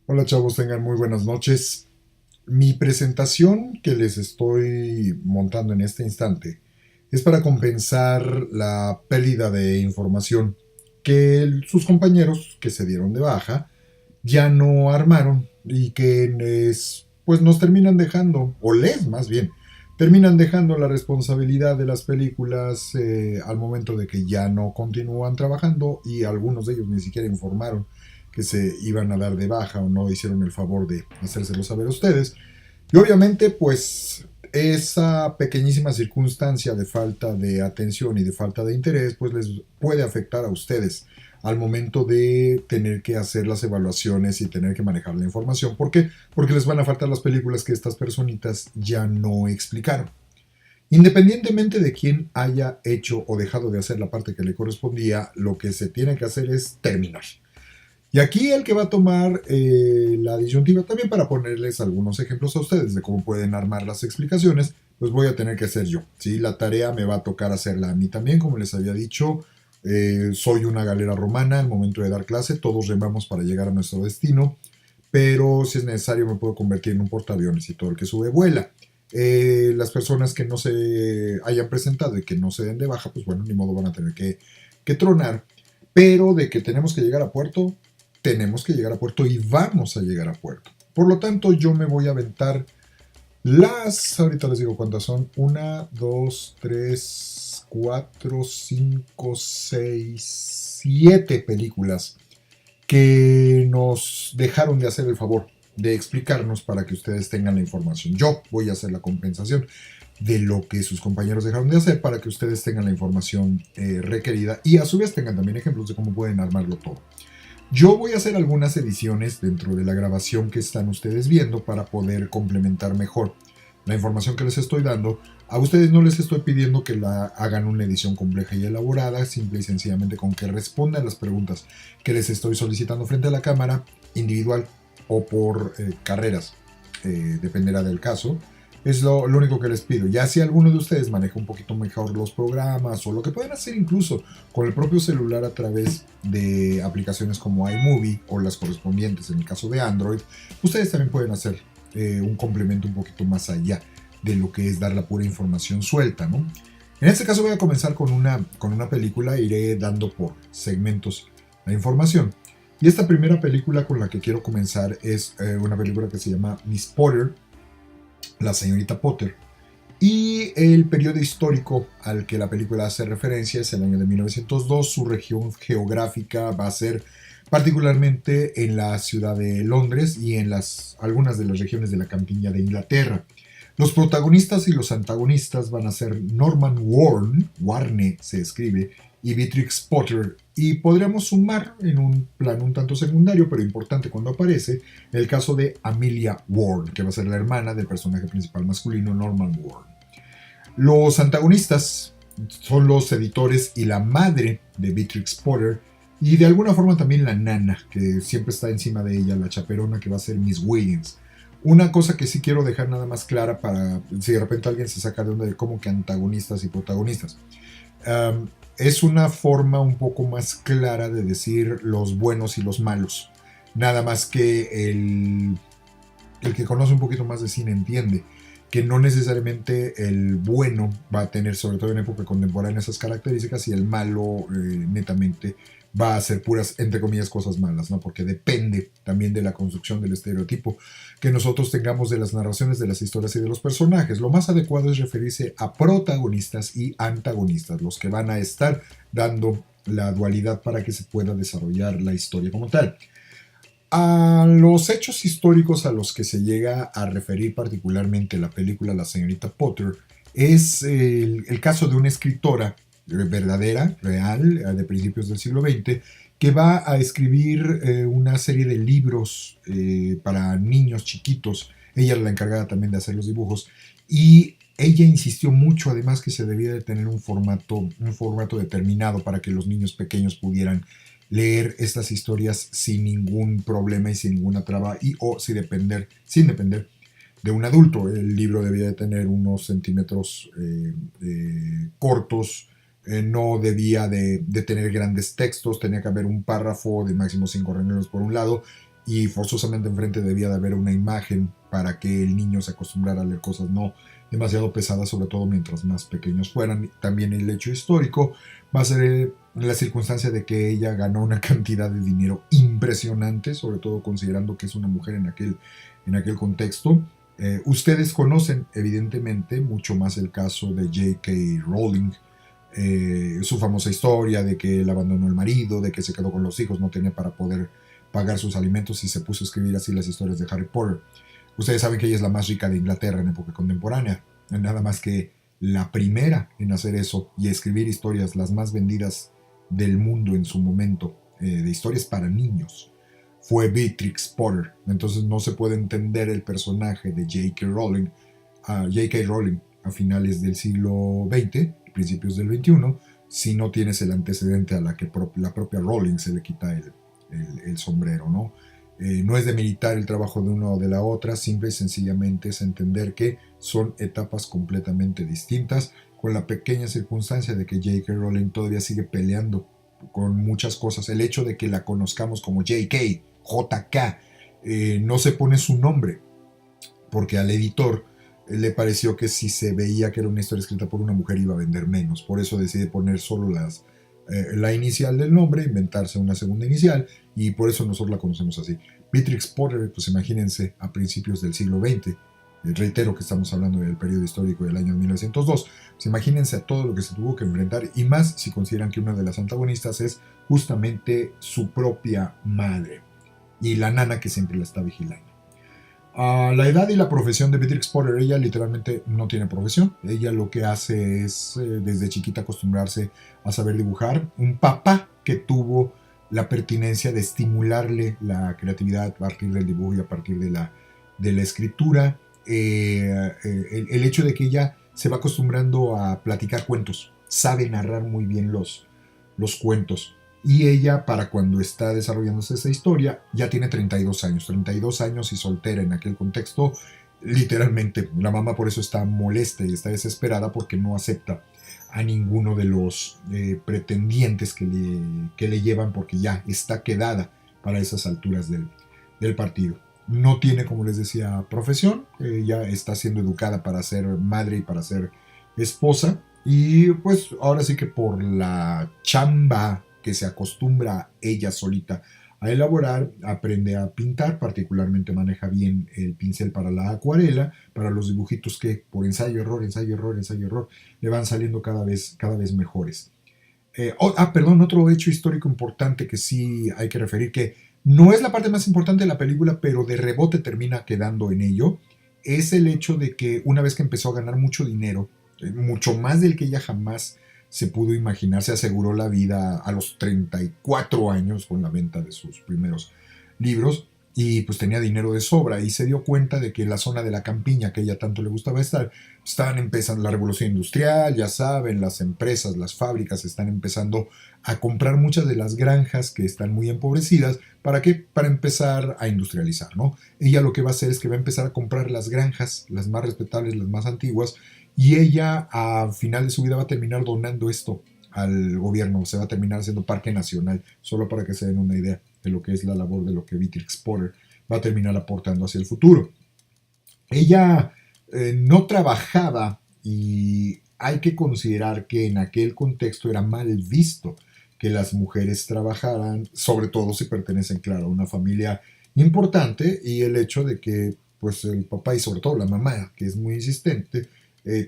Hola chavos, tengan muy buenas noches. Mi presentación que les estoy montando en este instante es para compensar la pérdida de información que sus compañeros que se dieron de baja ya no armaron y que pues nos terminan dejando, o les más bien, terminan dejando la responsabilidad de las películas al momento de que ya no continúan trabajando y algunos de ellos ni siquiera informaron que se iban a dar de baja o no hicieron el favor de hacérselo saber a ustedes. Y obviamente, pues esa pequeñísima circunstancia de falta de atención y de falta de interés, pues les puede afectar a ustedes al momento de tener que hacer las evaluaciones y tener que manejar la información. ¿Por qué? Porque les van a faltar las películas que estas personitas ya no explicaron. Independientemente de quién haya hecho o dejado de hacer la parte que le correspondía, lo que se tiene que hacer es terminar. Y aquí el que va a tomar la disyuntiva también para ponerles algunos ejemplos a ustedes de cómo pueden armar las explicaciones, pues voy a tener que hacer yo. ¿Sí? La tarea me va a tocar hacerla a mí también, como les había dicho. Soy una galera romana al momento de dar clase, todos remamos para llegar a nuestro destino, pero si es necesario me puedo convertir en un portaaviones y todo el que sube vuela. Las personas que no se hayan presentado y que no se den de baja, pues bueno, ni modo van a tener que tronar, pero de que tenemos que llegar a puerto, tenemos que llegar a puerto y vamos a llegar a puerto. Por lo tanto, yo me voy a aventar ahorita les digo cuántas son, una, dos, tres, cuatro, cinco, seis, siete películas que nos dejaron de hacer el favor de explicarnos para que ustedes tengan la información. Yo voy a hacer la compensación de lo que sus compañeros dejaron de hacer para que ustedes tengan la información requerida y a su vez tengan también ejemplos de cómo pueden armarlo todo. Yo voy a hacer algunas ediciones dentro de la grabación que están ustedes viendo para poder complementar mejor la información que les estoy dando. A ustedes no les estoy pidiendo que la hagan una edición compleja y elaborada, simple y sencillamente con que respondan las preguntas que les estoy solicitando frente a la cámara, individual o por carreras, dependerá del caso. Es lo único que les pido. Ya si alguno de ustedes maneja un poquito mejor los programas o lo que pueden hacer incluso con el propio celular a través de aplicaciones como iMovie o las correspondientes en el caso de Android, ustedes también pueden hacer un complemento un poquito más allá de lo que es dar la pura información suelta, ¿no? En este caso voy a comenzar con una película, iré dando por segmentos la información. Y esta primera película con la que quiero comenzar es una película que se llama Miss Potter, la señorita Potter. Y el periodo histórico al que la película hace referencia es el año de 1902. Su región geográfica va a ser particularmente en la ciudad de Londres y en algunas de las regiones de la campiña de Inglaterra. Los protagonistas y los antagonistas van a ser Norman Warne se escribe, y Beatrix Potter. Y podríamos sumar en un plan un tanto secundario, pero importante cuando aparece, el caso de Amelia Warne, que va a ser la hermana del personaje principal masculino Norman Warne. Los antagonistas son los editores y la madre de Beatrix Potter, y de alguna forma también la nana, que siempre está encima de ella, la chaperona que va a ser Miss Williams. Una cosa que sí quiero dejar nada más clara para si de repente alguien se saca de onda de cómo que antagonistas y protagonistas. Es una forma un poco más clara de decir los buenos y los malos. Nada más que el que conoce un poquito más de cine entiende que no necesariamente el bueno va a tener, sobre todo en época contemporánea, esas características y el malo netamente va a ser puras, entre comillas, cosas malas, ¿no? Porque depende también de la construcción del estereotipo que nosotros tengamos de las narraciones, de las historias y de los personajes. Lo más adecuado es referirse a protagonistas y antagonistas, los que van a estar dando la dualidad para que se pueda desarrollar la historia como tal. A los hechos históricos a los que se llega a referir particularmente la película La señorita Potter es el caso de una escritora verdadera, real, de principios del siglo XX, que va a escribir una serie de libros para niños chiquitos. Ella era la encargada también de hacer los dibujos y ella insistió mucho además que se debía de tener un formato determinado para que los niños pequeños pudieran leer estas historias sin ningún problema y sin ninguna traba o sin depender de un adulto. El libro debía de tener unos centímetros cortos, no debía de tener grandes textos, tenía que haber un párrafo de máximo 5 renglones por un lado y forzosamente enfrente debía de haber una imagen para que el niño se acostumbrara a leer cosas no demasiado pesadas, sobre todo mientras más pequeños fueran. También el hecho histórico va a ser la circunstancia de que ella ganó una cantidad de dinero impresionante, sobre todo considerando que es una mujer en aquel contexto. Ustedes conocen evidentemente mucho más el caso de J.K. Rowling, su famosa historia de que él abandonó el marido, de que se quedó con los hijos, no tenía para poder pagar sus alimentos y se puso a escribir así las historias de Harry Potter. Ustedes saben que ella es la más rica de Inglaterra en época contemporánea, nada más que la primera en hacer eso y escribir historias las más vendidas del mundo en su momento, de historias para niños, fue Beatrix Potter. Entonces no se puede entender el personaje de J.K. Rowling a finales del siglo XX, principios del XXI, si no tienes el antecedente a la que la propia Rowling se le quita el sombrero, ¿no? No es demeritar el trabajo de una o de la otra, simple y sencillamente es entender que son etapas completamente distintas, con la pequeña circunstancia de que J.K. Rowling todavía sigue peleando con muchas cosas. El hecho de que la conozcamos como J.K., no se pone su nombre, porque al editor le pareció que si se veía que era una historia escrita por una mujer iba a vender menos. Por eso decide poner solo la inicial del nombre, inventarse una segunda inicial, y por eso nosotros la conocemos así. Beatrix Potter, pues imagínense, a principios del siglo XX, reitero que estamos hablando del periodo histórico del año 1902, pues imagínense a todo lo que se tuvo que enfrentar, y más si consideran que una de las antagonistas es justamente su propia madre y la nana que siempre la está vigilando. La edad y la profesión de Beatrix Potter, ella literalmente no tiene profesión. Ella lo que hace es desde chiquita acostumbrarse a saber dibujar. Un papá que tuvo la pertinencia de estimularle la creatividad a partir del dibujo y a partir de la escritura. El hecho de que ella se va acostumbrando a platicar cuentos, sabe narrar muy bien los cuentos. Y ella, para cuando está desarrollándose esta historia, ya tiene 32 años y soltera en aquel contexto. Literalmente, la mamá por eso está molesta y está desesperada porque no acepta a ninguno de los pretendientes que le llevan, porque ya está quedada para esas alturas del partido. No tiene, como les decía, profesión. Ya está siendo educada para ser madre y para ser esposa. Y pues ahora sí que por la chamba que se acostumbra ella solita a elaborar, aprende a pintar, particularmente maneja bien el pincel para la acuarela, para los dibujitos que por ensayo, error, le van saliendo cada vez mejores. Perdón, otro hecho histórico importante que sí hay que referir, que no es la parte más importante de la película, pero de rebote termina quedando en ello, es el hecho de que una vez que empezó a ganar mucho dinero, mucho más del que ella jamás se pudo imaginar, se aseguró la vida a los 34 años con la venta de sus primeros libros, y pues tenía dinero de sobra, y se dio cuenta de que en la zona de la campiña que a ella tanto le gustaba estar, estaban empezando la revolución industrial, ya saben, las empresas, las fábricas están empezando a comprar muchas de las granjas que están muy empobrecidas. ¿Para qué? Para empezar a industrializar, ¿no? Ella lo que va a hacer es que va a empezar a comprar las granjas, las más respetables, las más antiguas, y ella al final de su vida va a terminar donando esto al gobierno, se va a terminar siendo parque nacional, solo para que se den una idea de lo que es la labor de lo que Beatrix Potter va a terminar aportando hacia el futuro. Ella no trabajaba, y hay que considerar que en aquel contexto era mal visto que las mujeres trabajaran, sobre todo si pertenecen, claro, a una familia importante, y el hecho de que pues el papá y sobre todo la mamá, que es muy insistente,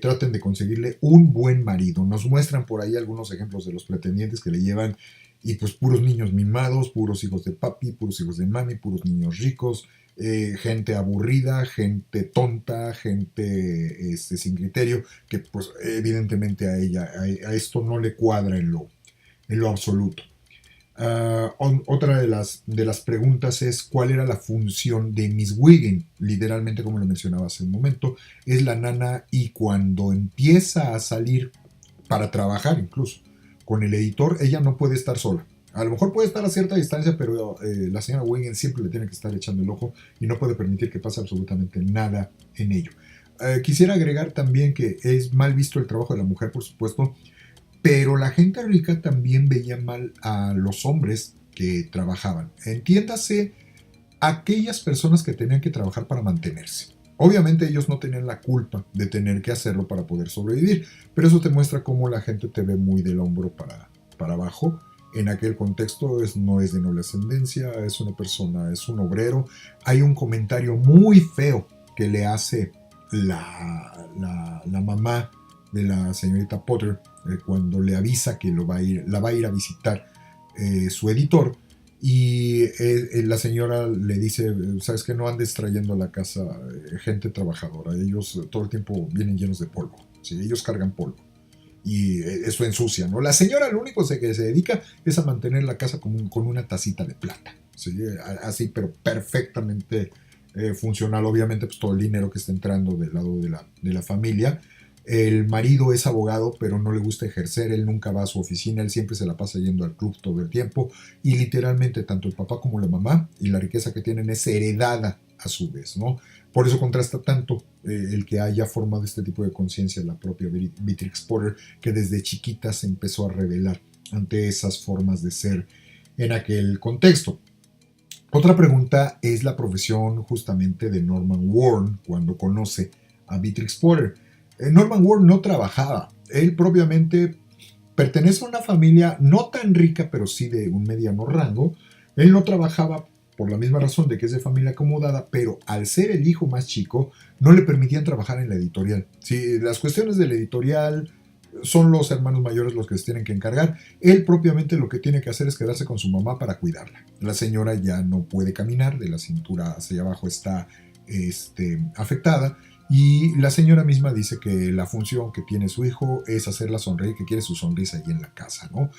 traten de conseguirle un buen marido. Nos muestran por ahí algunos ejemplos de los pretendientes que le llevan, y pues puros niños mimados, puros hijos de papi, puros hijos de mami, puros niños ricos, gente aburrida, gente tonta, gente sin criterio, que pues evidentemente a ella, a esto no le cuadra en lo absoluto. Otra de las preguntas es cuál era la función de Miss Wiggin. Literalmente, como lo mencionaba hace un momento, es la nana, y cuando empieza a salir para trabajar incluso con el editor, ella no puede estar sola. A lo mejor puede estar a cierta distancia, pero la señora Wiggin siempre le tiene que estar echando el ojo y no puede permitir que pase absolutamente nada en ello. Quisiera agregar también que es mal visto el trabajo de la mujer, por supuesto, pero la gente rica también veía mal a los hombres que trabajaban. Entiéndase aquellas personas que tenían que trabajar para mantenerse. Obviamente ellos no tenían la culpa de tener que hacerlo para poder sobrevivir, pero eso te muestra cómo la gente te ve muy del hombro para abajo. En aquel contexto no es de noble ascendencia, es una persona, es un obrero. Hay un comentario muy feo que le hace la mamá de la señorita Potter cuando le avisa que la va a ir a visitar su editor. Y la señora le dice, sabes que no andes trayendo a la casa gente trabajadora, ellos todo el tiempo vienen llenos de polvo, ¿sí? Ellos cargan polvo y eso ensucia, ¿no? La señora lo único que se dedica es a mantener la casa con una tacita de plata, ¿sí? Así, pero perfectamente funcional. Obviamente pues todo el dinero que está entrando del lado de la familia. El marido es abogado, pero no le gusta ejercer, él nunca va a su oficina, él siempre se la pasa yendo al club todo el tiempo y literalmente tanto el papá como la mamá y la riqueza que tienen es heredada a su vez, ¿no? Por eso contrasta tanto el que haya formado este tipo de conciencia la propia Beatrix Potter, que desde chiquita se empezó a rebelar ante esas formas de ser en aquel contexto. Otra pregunta es la profesión justamente de Norman Warren cuando conoce a Beatrix Potter. Norman Warren no trabajaba, él propiamente pertenece a una familia no tan rica, pero sí de un mediano rango. Él no trabajaba por la misma razón de que es de familia acomodada, pero al ser el hijo más chico, no le permitían trabajar en la editorial. Sí, las cuestiones de la editorial son los hermanos mayores los que se tienen que encargar. Él propiamente lo que tiene que hacer es quedarse con su mamá para cuidarla. La señora ya no puede caminar, de la cintura hacia abajo está afectada. Y la señora misma dice que la función que tiene su hijo es hacerla sonreír, que quiere su sonrisa ahí en la casa, ¿no?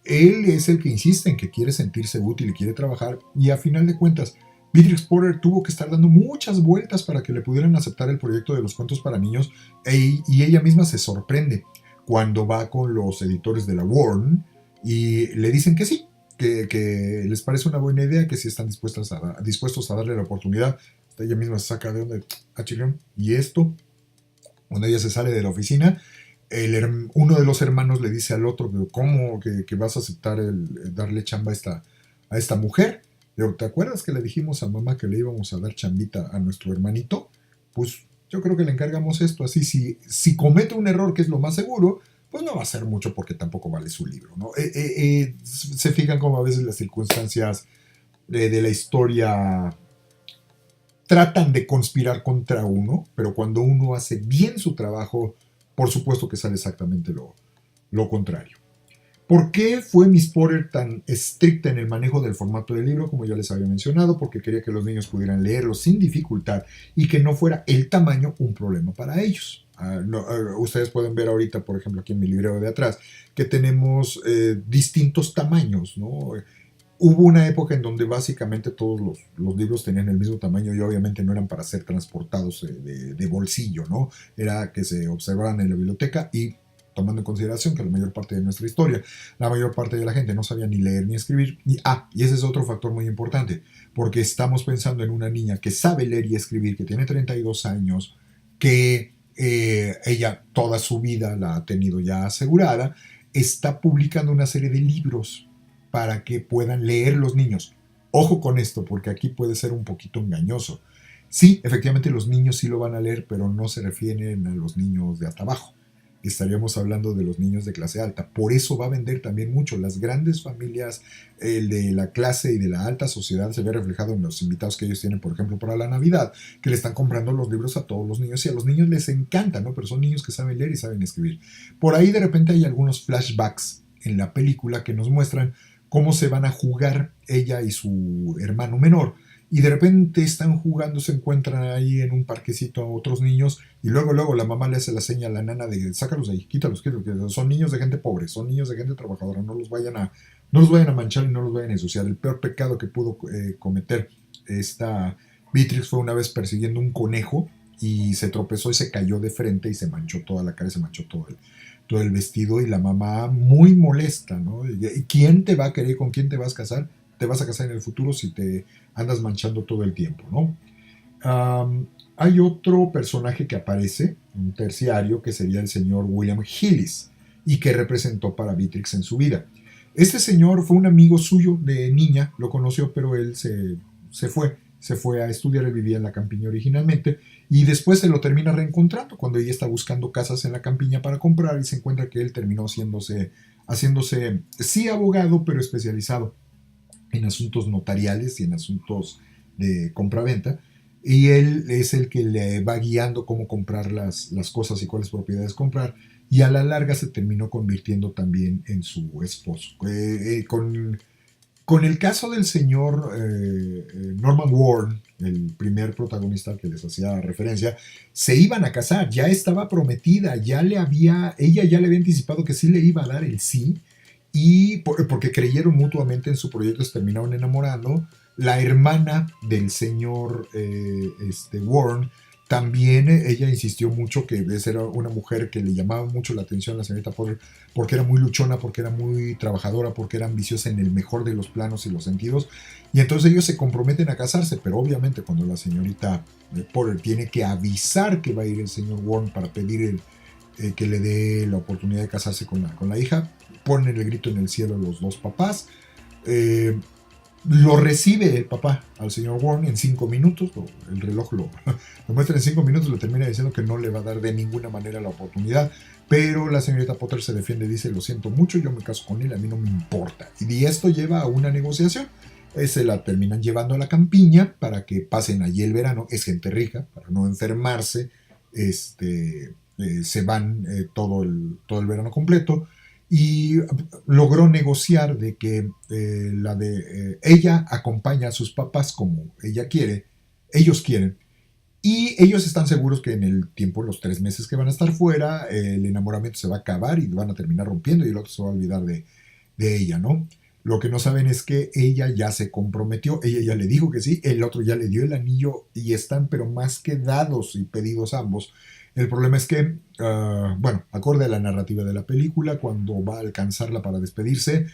Él es el que insiste en que quiere sentirse útil y quiere trabajar, y a final de cuentas, Beatrix Potter tuvo que estar dando muchas vueltas para que le pudieran aceptar el proyecto de los cuentos para niños, y ella misma se sorprende cuando va con los editores de la Warren y le dicen que sí, que les parece una buena idea, que sí están dispuestos a darle la oportunidad. Ella misma se saca de donde chingón. Y esto, cuando ella se sale de la oficina, uno de los hermanos le dice al otro, ¿cómo que vas a aceptar darle chamba a esta mujer? Pero, ¿te acuerdas que le dijimos a mamá que le íbamos a dar chambita a nuestro hermanito? Pues yo creo que le encargamos esto. Así, si comete un error, que es lo más seguro, pues no va a ser mucho porque tampoco vale su libro, ¿no? Se fijan como a veces las circunstancias de la historia tratan de conspirar contra uno, pero cuando uno hace bien su trabajo, por supuesto que sale exactamente lo contrario. ¿Por qué fue Miss Potter tan estricta en el manejo del formato del libro? Como ya les había mencionado, porque quería que los niños pudieran leerlo sin dificultad y que no fuera el tamaño un problema para ellos. Ustedes pueden ver ahorita, por ejemplo, aquí en mi librero de atrás, que tenemos distintos tamaños, ¿no? Hubo una época en donde básicamente todos los libros tenían el mismo tamaño y obviamente no eran para ser transportados de bolsillo, ¿no? Era que se observaran en la biblioteca y tomando en consideración que la mayor parte de nuestra historia, la mayor parte de la gente no sabía ni leer ni escribir. Y ese es otro factor muy importante, porque estamos pensando en una niña que sabe leer y escribir, que tiene 32 años, que ella toda su vida la ha tenido ya asegurada, está publicando una serie de libros para que puedan leer los niños. Ojo con esto, porque aquí puede ser un poquito engañoso. Sí, efectivamente los niños sí lo van a leer, pero no se refieren a los niños de hasta abajo. Estaríamos hablando de los niños de clase alta. Por eso va a vender también mucho. Las grandes familias de la clase y de la alta sociedad se ve reflejado en los invitados que ellos tienen, por ejemplo, para la Navidad, que le están comprando los libros a todos los niños y a los niños les encanta, ¿no? Pero son niños que saben leer y saben escribir. Por ahí de repente hay algunos flashbacks en la película que nos muestran cómo se van a jugar ella y su hermano menor. Y de repente están jugando, se encuentran ahí en un parquecito a otros niños y luego la mamá le hace la seña a la nana de sácalos de ahí, quítalos, que son niños de gente pobre, son niños de gente trabajadora, no los vayan a manchar y no los vayan a ensuciar. El peor pecado que pudo cometer esta Beatrix fue una vez persiguiendo un conejo y se tropezó y se cayó de frente y se manchó toda la cara, se manchó todo el vestido y la mamá muy molesta, ¿no? ¿Quién te va a querer? ¿Con quién te vas a casar? Te vas a casar en el futuro si te andas manchando todo el tiempo, ¿no? Hay otro personaje que aparece, un terciario, que sería el señor William Hillis y que representó para Beatrix en su vida. Este señor fue un amigo suyo de niña, lo conoció, pero él se fue se fue a estudiar, él vivía en la campiña originalmente, y después se lo termina reencontrando cuando ella está buscando casas en la campiña para comprar y se encuentra que él terminó haciéndose sí abogado, pero especializado en asuntos notariales y en asuntos de compraventa. Y él es el que le va guiando cómo comprar las cosas y cuáles propiedades comprar. Y a la larga se terminó convirtiendo también en su esposo. Con el caso del señor Norman Warren, el primer protagonista al que les hacía referencia, se iban a casar, ya estaba prometida, ella ya le había anticipado que sí le iba a dar el sí, y porque creyeron mutuamente en su proyecto, se terminaron enamorando. La hermana del señor Warren también, ella insistió mucho que era una mujer que le llamaba mucho la atención a la señorita Potter porque era muy luchona, porque era muy trabajadora, porque era ambiciosa en el mejor de los planos y los sentidos. Y entonces ellos se comprometen a casarse, pero obviamente cuando la señorita Potter tiene que avisar que va a ir el señor Warren para pedir que le dé la oportunidad de casarse con la hija, ponen el grito en el cielo los dos papás. Lo recibe el papá al señor Warren en 5 minutos, el reloj lo muestra en 5 minutos, le termina diciendo que no le va a dar de ninguna manera la oportunidad, pero la señorita Potter se defiende y dice: lo siento mucho, yo me caso con él, a mí no me importa. Y esto lleva a una negociación. Se la terminan llevando a la campiña para que pasen allí el verano. Es gente rica, para no enfermarse, se van todo el verano completo, y logró negociar de que ella acompaña a sus papás como ellos quieren, y ellos están seguros que en el tiempo, los 3 meses que van a estar fuera, el enamoramiento se va a acabar y van a terminar rompiendo y el otro se va a olvidar de ella, ¿no? Lo que no saben es que ella ya se comprometió, ella ya le dijo que sí, el otro ya le dio el anillo y están pero más que dados y pedidos ambos. El problema es que, bueno, acorde a la narrativa de la película, cuando va a alcanzarla para despedirse,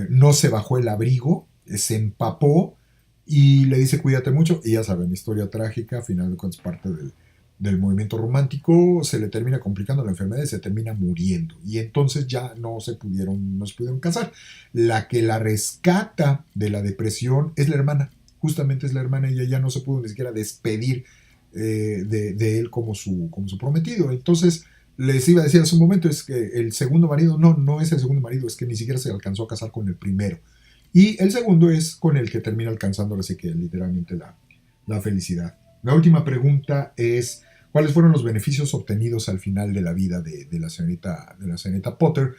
no se bajó el abrigo, se empapó y le dice: cuídate mucho. Y ya saben, historia trágica, al final de cuentas parte del movimiento romántico, se le termina complicando la enfermedad y se termina muriendo. Y entonces ya no se pudieron casar. La que la rescata de la depresión es la hermana. Justamente es la hermana, ella ya no se pudo ni siquiera despedir de él como su prometido. Entonces les iba a decir hace un momento, es que el segundo marido no es el segundo marido, es que ni siquiera se alcanzó a casar con el primero. Y el segundo es con el que termina alcanzando, así que literalmente la felicidad. La última pregunta es: ¿cuáles fueron los beneficios obtenidos al final de la vida de la señorita Potter?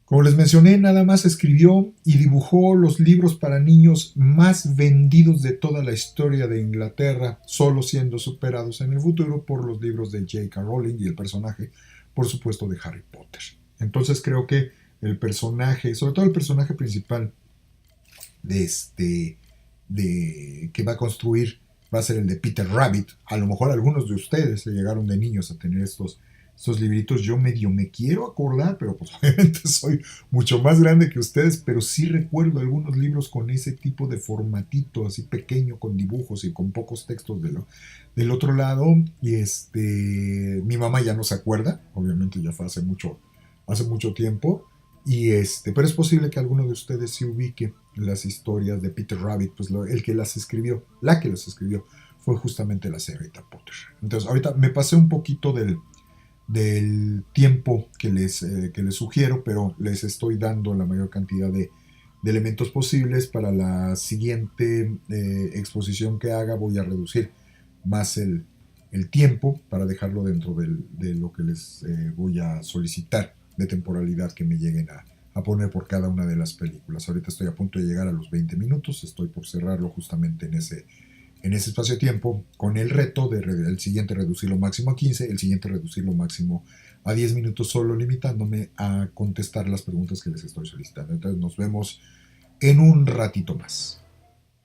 Como les mencioné, nada más escribió y dibujó los libros para niños más vendidos de toda la historia de Inglaterra, solo siendo superados en el futuro por los libros de J.K. Rowling y el personaje, por supuesto, de Harry Potter. Entonces creo que el personaje, sobre todo el personaje principal que va a construir, va a ser el de Peter Rabbit. A lo mejor algunos de ustedes se llegaron de niños a tener estos libritos. Yo medio me quiero acordar, pero pues obviamente soy mucho más grande que ustedes, pero sí recuerdo algunos libros con ese tipo de formatito así pequeño, con dibujos y con pocos textos del otro lado. Y mi mamá ya no se acuerda, obviamente ya fue hace mucho tiempo. Pero es posible que alguno de ustedes se ubique las historias de Peter Rabbit, pues la que las escribió fue justamente la señorita Potter. Entonces ahorita me pasé un poquito del tiempo que les sugiero, pero les estoy dando la mayor cantidad de elementos posibles. Para la siguiente exposición que haga voy a reducir más el tiempo para dejarlo dentro de lo que les voy a solicitar de temporalidad que me lleguen a poner por cada una de las películas. Ahorita estoy a punto de llegar a los 20 minutos, estoy por cerrarlo justamente en ese espacio-tiempo, con el reto el siguiente reducirlo máximo a 15, el siguiente reducirlo máximo a 10 minutos, solo limitándome a contestar las preguntas que les estoy solicitando. Entonces nos vemos en un ratito más.